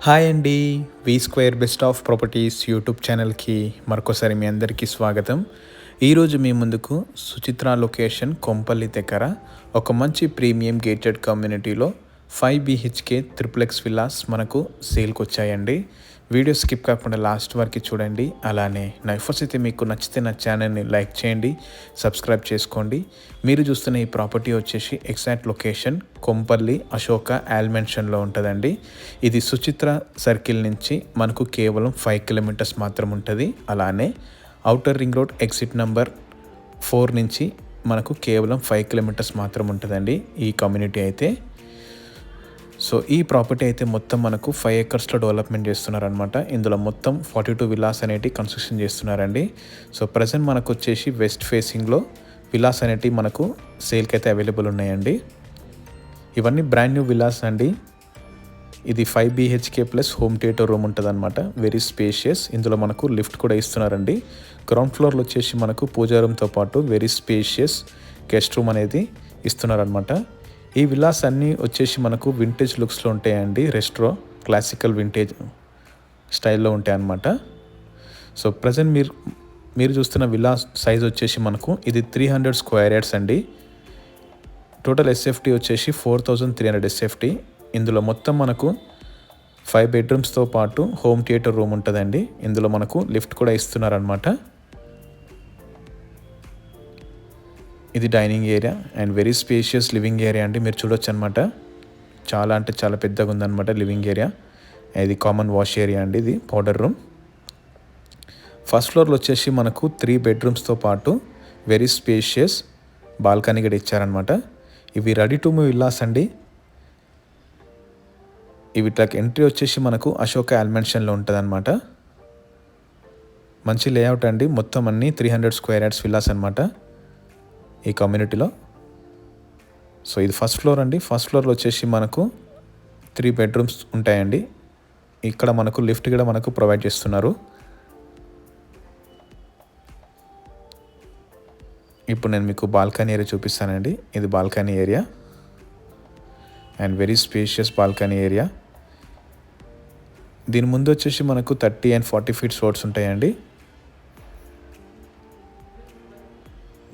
Hi అండి. V square best of properties YouTube ఛానల్కి మరొకసారి మీ అందరికీ స్వాగతం. ఈరోజు మీ ముందుకు సుచిత్ర లొకేషన్ కొంపల్లి దగ్గర ఒక మంచి ప్రీమియం గేటెడ్ కమ్యూనిటీలో 5 BHK త్రిప్లెక్స్ విల్లాస్ మనకు సేల్కి వచ్చాయండి. వీడియో స్కిప్ కాకుండా లాస్ట్ వరకు చూడండి. అలానే నా ఎఫర్ట్స్ అయితే మీకు నచ్చితే నా ఛానల్ని లైక్ చేయండి, సబ్స్క్రైబ్ చేసుకోండి. మీరు చూస్తున్న ఈ ప్రాపర్టీ వచ్చేసి ఎగ్జాక్ట్ లొకేషన్ కొంపల్లి అశోక ఆల్మెన్షన్లో ఉంటుందండి. ఇది సుచిత్ర సర్కిల్ నుంచి మనకు కేవలం 5 కిలోమీటర్స్ మాత్రం ఉంటుంది. అలానే outer ring road exit number 4 నుంచి మనకు కేవలం 5 కిలోమీటర్స్ మాత్రం ఉంటుందండి ఈ కమ్యూనిటీ అయితే. సో ఈ ప్రాపర్టీ అయితే మొత్తం మనకు 5 acresలో డెవలప్మెంట్ చేస్తున్నారనమాట. ఇందులో మొత్తం 42 విల్లాస్ అనేటివి కన్స్ట్రక్షన్ చేస్తున్నారండి. సో ప్రజెంట్ మనకు వచ్చేసి వెస్ట్ ఫేసింగ్లో విల్లాస్ అనేటివి మనకు సేల్కి అయితే అవైలబుల్ ఉన్నాయండి. ఇవన్నీ బ్రాండ్ న్యూ విల్లాస్ అండి. ఇది 5 BHK plus home theatre room ఉంటుంది అనమాట. Very spacious. ఇందులో మనకు లిఫ్ట్ కూడా ఇస్తున్నారండి. గ్రౌండ్ ఫ్లోర్లో వచ్చేసి మనకు పూజా రూమ్తో పాటు వెరీ స్పేషియస్ గెస్ట్ రూమ్ అనేది ఇస్తున్నారనమాట. ఈ విల్లాస్ అన్నీ వచ్చేసి మనకు వింటేజ్ లుక్స్లో ఉంటాయండి. రెస్ట్రో క్లాసికల్ వింటేజ్ స్టైల్లో ఉంటాయి అన్నమాట. సో ప్రజెంట్ మీరు చూస్తున్న విల్లా సైజ్ వచ్చేసి మనకు ఇది 300 స్క్వేర్ యార్డ్స్ అండి. టోటల్ SFT వచ్చేసి 4300 SFT. ఇందులో మొత్తం మనకు 5 బెడ్రూమ్స్తో పాటు హోమ్ థియేటర్ రూమ్ ఉంటుందండి. ఇందులో మనకు లిఫ్ట్ కూడా ఇస్తున్నారనమాట. ఇది dining area and very spacious living area అండి. మీరు చూడొచ్చు అనమాట. చాలా అంటే చాలా పెద్దగా ఉందన్నమాట లివింగ్ ఏరియా. ఇది కామన్ వాష్ ఏరియా అండి. ఇది పౌడర్ రూమ్. ఫస్ట్ ఫ్లోర్లో వచ్చేసి మనకు 3 బెడ్రూమ్స్తో పాటు వెరీ స్పేషియస్ బాల్కనీ కూడా ఇచ్చారనమాట. ఇవి రెడీ టు మూవ్ విల్లాస్ అండి. వీటికి ఎంట్రీ వచ్చేసి మనకు అశోక ఆల్మెన్షన్లో ఉంటుంది అనమాట. మంచి లేఅవుట్ అండి. మొత్తం అన్ని 300 స్క్వేర్ యార్డ్స్ విల్లాస్ అనమాట ఈ కమ్యూనిటీలో. సో ఇది ఫస్ట్ ఫ్లోర్ అండి. ఫస్ట్ ఫ్లోర్లో వచ్చేసి మనకు 3 బెడ్రూమ్స్ ఉంటాయండి. ఇక్కడ మనకు లిఫ్ట్ కూడా మనకు ప్రొవైడ్ చేస్తున్నారు. ఇప్పుడు నేను మీకు బాల్కనీ ఏరియా చూపిస్తానండి. ఇది balcony area and very spacious balcony area. దీని ముందు వచ్చేసి మనకు 30 and 40 feet రోడ్స్ ఉంటాయండి.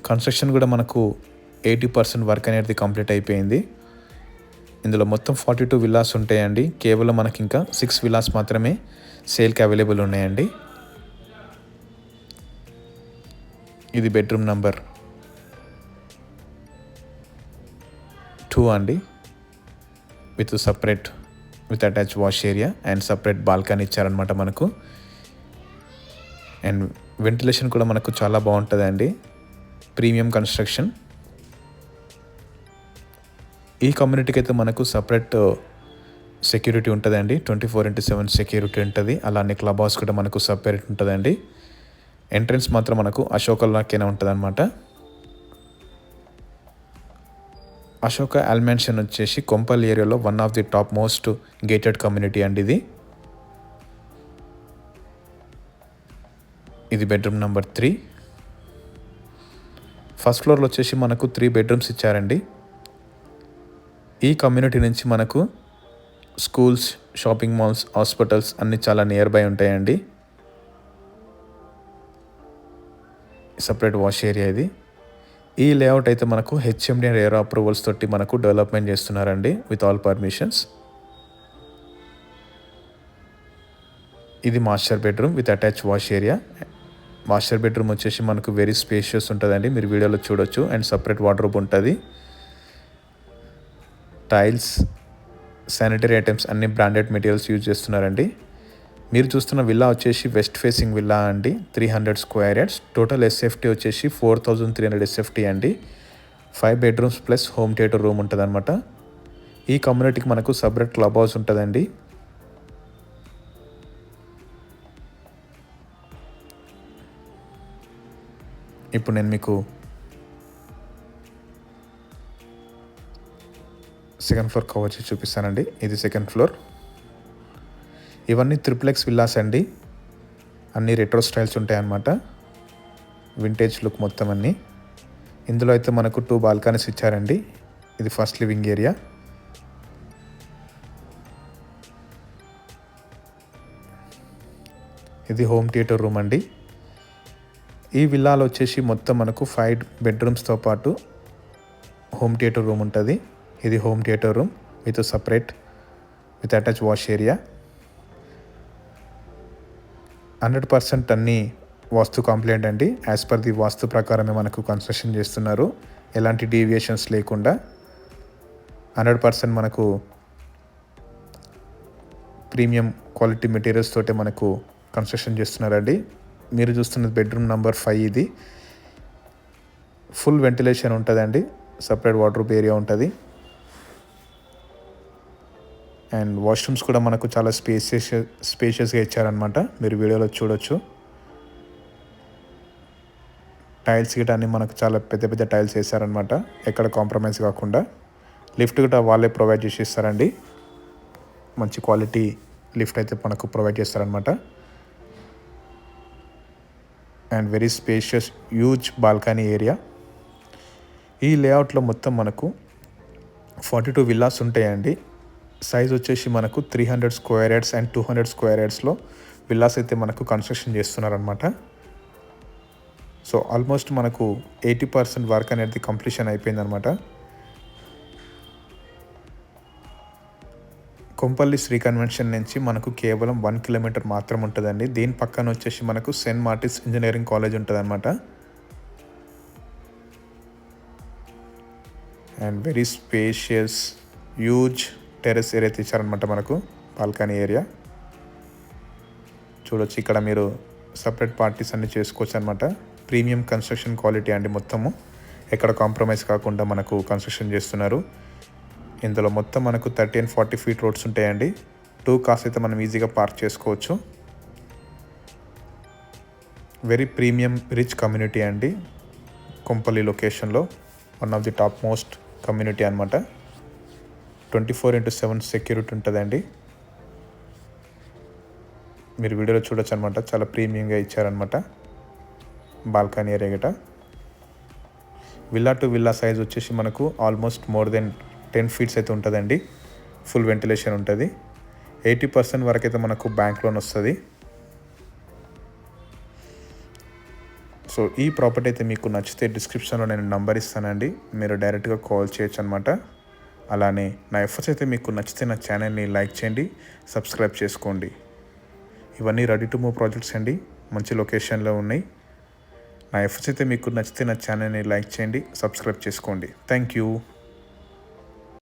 కన్స్ట్రక్షన్ కూడా మనకు 80% వర్క్ అనేది కంప్లీట్ అయిపోయింది. ఇందులో మొత్తం 42 విల్లాస్ ఉంటాయండి. కేవలం మనకి ఇంకా 6 విల్లాస్ మాత్రమే సేల్కి అవైలబుల్ ఉన్నాయండి. ఇది బెడ్రూమ్ నెంబర్ 2 అండి. With attach wash area and separate balcony ఇచ్చారనమాట మనకు. అండ్ వెంటిలేషన్ కూడా మనకు చాలా బాగుంటుందండి. Premium construction. ఈ కమ్యూనిటీకి అయితే మనకు సపరేట్ సెక్యూరిటీ ఉంటుందండి. 24/7 సెక్యూరిటీ ఉంటుంది. అలానే క్లబ్ హౌస్ కూడా మనకు సపరేట్ ఉంటుందండి. ఎంట్రన్స్ మాత్రం మనకు అశోకలాకేనే ఉంటుంది అనమాట. అశోక ఆల్మెన్షన్ వచ్చేసి కొంపల్లి ఏరియాలో one of the top most gated community అండి ఇది. ఇది బెడ్రూమ్ నెంబర్ 3. ఫస్ట్ ఫ్లోర్లో వచ్చేసి మనకు 3 బెడ్రూమ్స్ ఇచ్చారండి. ఈ కమ్యూనిటీ నుంచి మనకు స్కూల్స్, షాపింగ్ మాల్స్, హాస్పిటల్స్ అన్నీ చాలా నియర్ బై ఉంటాయండి. సపరేట్ వాష్ ఏరియా ఇది. ఈ లేఅవుట్ అయితే మనకు HMD అండ్ ఏరో అప్రూవల్స్ తోటి మనకు డెవలప్మెంట్ చేస్తున్నారండి విత్ ఆల్ పర్మిషన్స్. ఇది master bedroom with attach wash area. Master bedroom వచ్చేసి మనకు వెరీ స్పేషియస్ ఉంటుందండి. మీరు వీడియోలో చూడొచ్చు. అండ్ సపరేట్ వార్డ్రోబ్ ఉంటుంది. టైల్స్, శానిటరీ ఐటమ్స్ అన్ని బ్రాండెడ్ మెటీరియల్స్ యూజ్ చేస్తున్నారండి. మీరు చూస్తున్న విల్లా వచ్చేసి వెస్ట్ ఫేసింగ్ విల్లా అండి. 300 స్క్వేర్ యార్డ్స్. టోటల్ SFT వచ్చేసి 4300 SFT అండి. 5 bedrooms plus home theatre room ఉంటుంది అనమాట. ఈ కమ్యూనిటీకి మనకు సపరేట్ క్లబ్ హౌస్ ఉంటుందండి. ఇప్పుడు నేను మీకు సెకండ్ ఫ్లోర్ కవర్ చేసి చూపిస్తానండి. ఇది సెకండ్ ఫ్లోర్. ఇవన్నీ త్రిప్లెక్స్ విల్లాస్ అండి. అన్ని రెట్రో స్టైల్స్ ఉంటాయి అన్నమాట. వింటేజ్ లుక్ మొత్తం అన్నీ. ఇందులో అయితే మనకు 2 బాల్కనీస్ ఇచ్చారండి. ఇది ఫస్ట్ లివింగ్ ఏరియా. ఇది హోమ్ థియేటర్ రూమ్ అండి. ఈ విల్లాలో వచ్చేసి మొత్తం మనకు 5 బెడ్రూమ్స్తో పాటు హోమ్ థియేటర్ రూమ్ ఉంటుంది. ఇది home theatre room with separate with attach wash area. 100% అన్నీ వాస్తు కంప్లైంట్ అండి. యాజ్ పర్ ది వాస్తు ప్రకారమే మనకు కన్స్ట్రక్షన్ చేస్తున్నారు. ఎలాంటి డీవియేషన్స్ లేకుండా 100% మనకు ప్రీమియం క్వాలిటీ మెటీరియల్స్ తోటే మనకు కన్స్ట్రక్షన్ చేస్తున్నారండి. మీరు చూస్తున్నది బెడ్రూమ్ నెంబర్ 5. ఇది ఫుల్ వెంటిలేషన్ ఉంటుందండి. సపరేట్ వార్డ్రోబ్ ఏరియా ఉంటుంది. అండ్ వాష్రూమ్స్ కూడా మనకు చాలా స్పేషియస్గా ఇచ్చారనమాట. మీరు వీడియోలో చూడొచ్చు. టైల్స్ గిట అన్ని మనకు చాలా పెద్ద పెద్ద టైల్స్ వేసారనమాట. ఎక్కడ కాంప్రమైజ్ కాకుండా. లిఫ్ట్ గిట వాళ్ళే ప్రొవైడ్ చేసి ఇస్తారండి. మంచి క్వాలిటీ లిఫ్ట్ అయితే మనకు ప్రొవైడ్ చేస్తారనమాట. And very spacious huge balcony area. ఈ లేఅవుట్లో మొత్తం మనకు 42 విల్లాస్ ఉంటాయండి. సైజ్ వచ్చేసి మనకు 300 స్క్వేర్ యార్డ్స్ అండ్ 200 స్క్వేర్ యార్డ్స్లో విల్లాస్ అయితే మనకు కన్స్ట్రక్షన్ చేస్తున్నారనమాట. సో ఆల్మోస్ట్ మనకు 80% వర్క్ అనేది కంప్లీషన్ అయిపోయిందనమాట. కొంపల్లి శ్రీ కన్వెన్షన్ నుంచి మనకు కేవలం 1 కిలోమీటర్ మాత్రం ఉంటుందండి. దీని పక్కన వచ్చేసి మనకు సెయింట్ మార్టిన్స్ ఇంజనీరింగ్ కాలేజ్ ఉంటుంది అనమాట. And very spacious huge terrace area ఇచ్చారనమాట మనకు. బాల్కనీ ఏరియా చూడొచ్చు. ఇక్కడ మీరు సపరేట్ పార్టీస్ అన్ని చేసుకోవచ్చు అనమాట. ప్రీమియం కన్స్ట్రక్షన్ క్వాలిటీ అండి. మొత్తము ఎక్కడ కాంప్రమైజ్ కాకుండా మనకు కన్స్ట్రక్షన్ చేస్తున్నారు. ఇందులో మొత్తం మనకు 30 and 40 feet రోడ్స్ ఉంటాయండి. 2 కార్స్ అయితే మనం ఈజీగా పార్క్ చేసుకోవచ్చు. వెరీ ప్రీమియం రిచ్ కమ్యూనిటీ అండి. కొంపల్లి లొకేషన్లో one of the top most community అనమాట. 24/7 సెక్యూరిటీ ఉంటుందండి. మీరు వీడియోలో చూడొచ్చు అనమాట. చాలా ప్రీమియంగా ఇచ్చారనమాట బాల్కనీ ఏరియా గట. విల్లా టు విల్లా సైజ్ వచ్చేసి మనకు ఆల్మోస్ట్ మోర్ దెన్ 10 feet అయితే ఉంటుందండి. ఫుల్ వెంటిలేషన్ ఉంటుంది. 80% వరకు అయితే మనకు బ్యాంక్ లోన్ వస్తుంది. సో ఈ ప్రాపర్టీ అయితే మీకు నచ్చితే డిస్క్రిప్షన్లో నేను నంబర్ ఇస్తానండి. మీరు డైరెక్ట్గా కాల్ చేయొచ్చు అనమాట. అలానే నా ఎఫర్ట్స్ అయితే మీకు నచ్చితే నా ఛానల్ని లైక్ చేయండి, సబ్స్క్రైబ్ చేసుకోండి. ఇవన్నీ రెడీ టు మూవ్ ప్రాజెక్ట్స్ అండి. మంచి లొకేషన్లో ఉన్నాయి. నా ఎఫర్ట్స్ అయితే మీకు నచ్చితే నా ఛానల్ని లైక్ చేయండి, సబ్స్క్రైబ్ చేసుకోండి. Thank you.